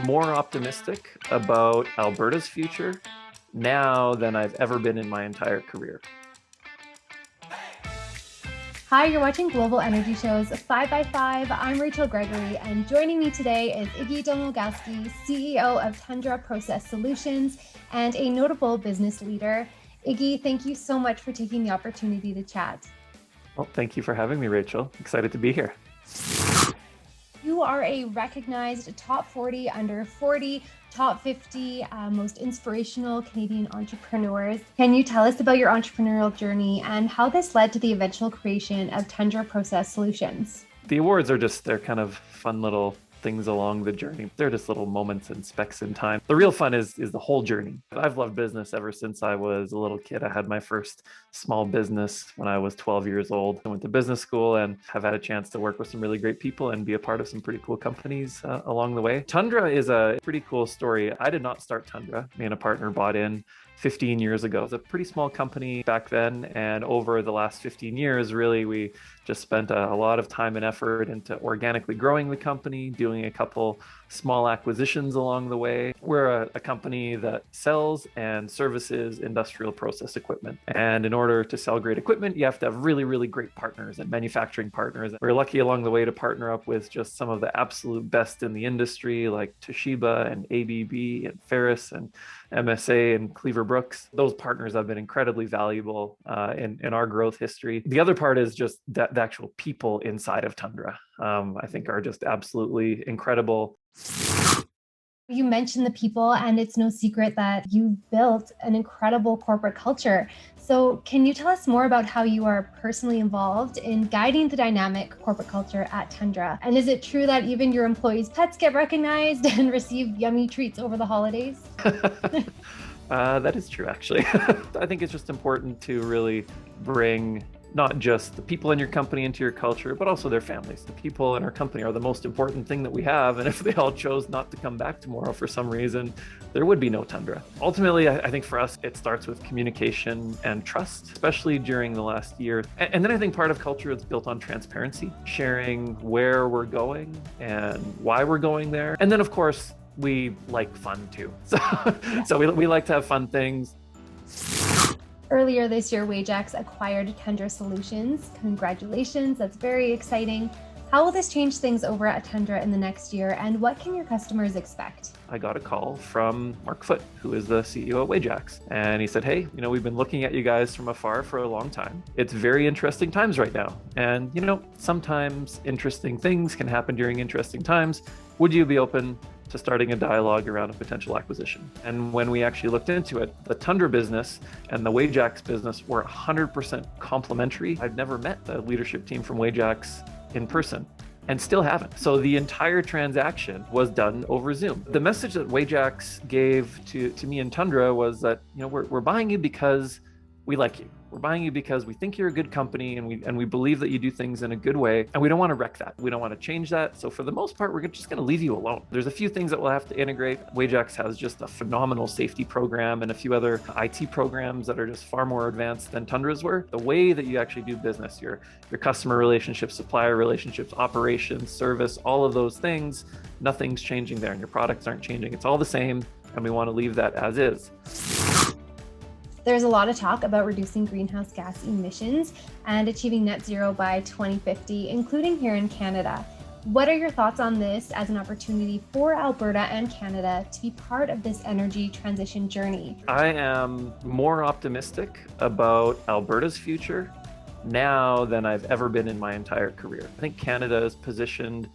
More optimistic about Alberta's future now than I've ever been in my entire career. Hi, you're watching Global Energy Show's 5x5. I'm Rachel Gregory, and joining me today is Iggy Domagalski, CEO of Tundra Process Solutions and a notable business leader. Iggy, thank you so much for taking the opportunity to chat. Well, thank you for having me, Rachel. Excited to be here. You are a recognized top 40 under 40, top 50 most inspirational Canadian entrepreneurs. Can you tell us about your entrepreneurial journey and how this led to the eventual creation of Tundra Process Solutions? The awards are they're kind of fun little things along the journey. They're just little moments and specks in time. The real fun is the whole journey. I've loved business ever since I was a little kid. I had my first small business when I was 12 years old. I went to business school and have had a chance to work with some really great people and be a part of some pretty cool companies along the way. Tundra is a pretty cool story. I did not start Tundra. Me and a partner bought in 15 years ago. It was a pretty small company back then. And over the last 15 years, really, we just spent a lot of time and effort into organically growing the company, doing a couple small acquisitions along the way. We're a company that sells and services industrial process equipment. And in order to sell great equipment, you have to have really, really great partners and manufacturing partners. We're lucky along the way to partner up with just some of the absolute best in the industry, like Toshiba and ABB and Ferris and MSA and Cleaver Brooks. Those partners have been incredibly valuable in our growth history. The other part is just the actual people inside of Tundra, I think are just absolutely incredible. You mentioned the people, and it's no secret that you built an incredible corporate culture. So can you tell us more about how you are personally involved in guiding the dynamic corporate culture at Tundra? And is it true that even your employees' pets get recognized and receive yummy treats over the holidays? That is true, actually. I think it's just important to really bring not just the people in your company into your culture, but also their families. The people in our company are the most important thing that we have. And if they all chose not to come back tomorrow for some reason, there would be no Tundra. Ultimately, I think for us, it starts with communication and trust, especially during the last year. And then I think part of culture is built on transparency, sharing where we're going and why we're going there. And then, of course, we like fun too. So we like to have fun things. Earlier this year, Wajax acquired Tundra Solutions. Congratulations, that's very exciting. How will this change things over at Tundra in the next year, and what can your customers expect? I got a call from Mark Foote, who is the CEO at Wayjax. And he said, hey, we've been looking at you guys from afar for a long time. It's very interesting times right now. And, sometimes interesting things can happen during interesting times. Would you be open to starting a dialogue around a potential acquisition? And when we actually looked into it, the Tundra business and the Wajax business were 100% complementary. I've never met the leadership team from Wajax in person and still haven't. So the entire transaction was done over Zoom. The message that Wajax gave to me and Tundra was that, we're buying you because we like you. We're buying you because we think you're a good company and we believe that you do things in a good way, and we don't want to wreck that. We don't want to change that. So for the most part, we're just going to leave you alone. There's a few things that we'll have to integrate. Wajax has just a phenomenal safety program and a few other IT programs that are just far more advanced than Tundra's were. The way that you actually do business, your customer relationships, supplier relationships, operations, service, all of those things, nothing's changing there, and your products aren't changing. It's all the same, and we want to leave that as is. There's a lot of talk about reducing greenhouse gas emissions and achieving net zero by 2050, including here in Canada. What are your thoughts on this as an opportunity for Alberta and Canada to be part of this energy transition journey? I am more optimistic about Alberta's future now than I've ever been in my entire career. I think Canada is positioned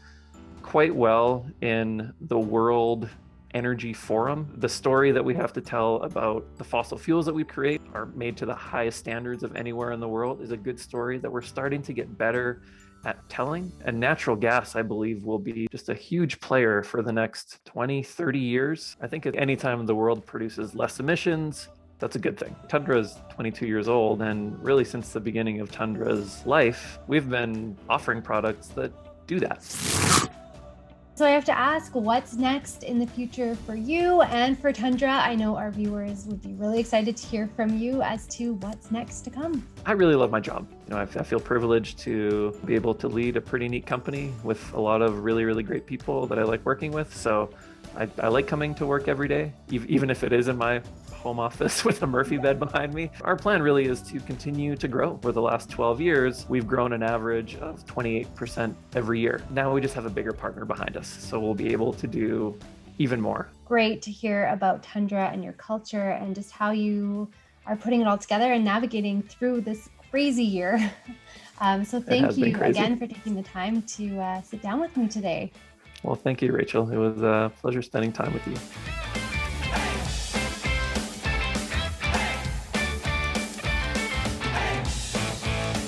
quite well in the world energy forum. The story that we have to tell about the fossil fuels that we create are made to the highest standards of anywhere in the world is a good story that we're starting to get better at telling. And natural gas, I believe, will be just a huge player for the next 20, 30 years. I think at any time the world produces less emissions, that's a good thing. Tundra is 22 years old, and really since the beginning of Tundra's life, we've been offering products that do that. So I have to ask, what's next in the future for you and for Tundra? I know our viewers would be really excited to hear from you as to what's next to come. I really love my job. I feel privileged to be able to lead a pretty neat company with a lot of really, really great people that I like working with. So I like coming to work every day, even if it is in my home office with a Murphy bed behind me. Our plan really is to continue to grow. For the last 12 years, we've grown an average of 28% every year. Now we just have a bigger partner behind us, so we'll be able to do even more. Great to hear about Tundra and your culture and just how you are putting it all together and navigating through this crazy year. So thank you again for taking the time to sit down with me today. Well, thank you, Rachel. It was a pleasure spending time with you.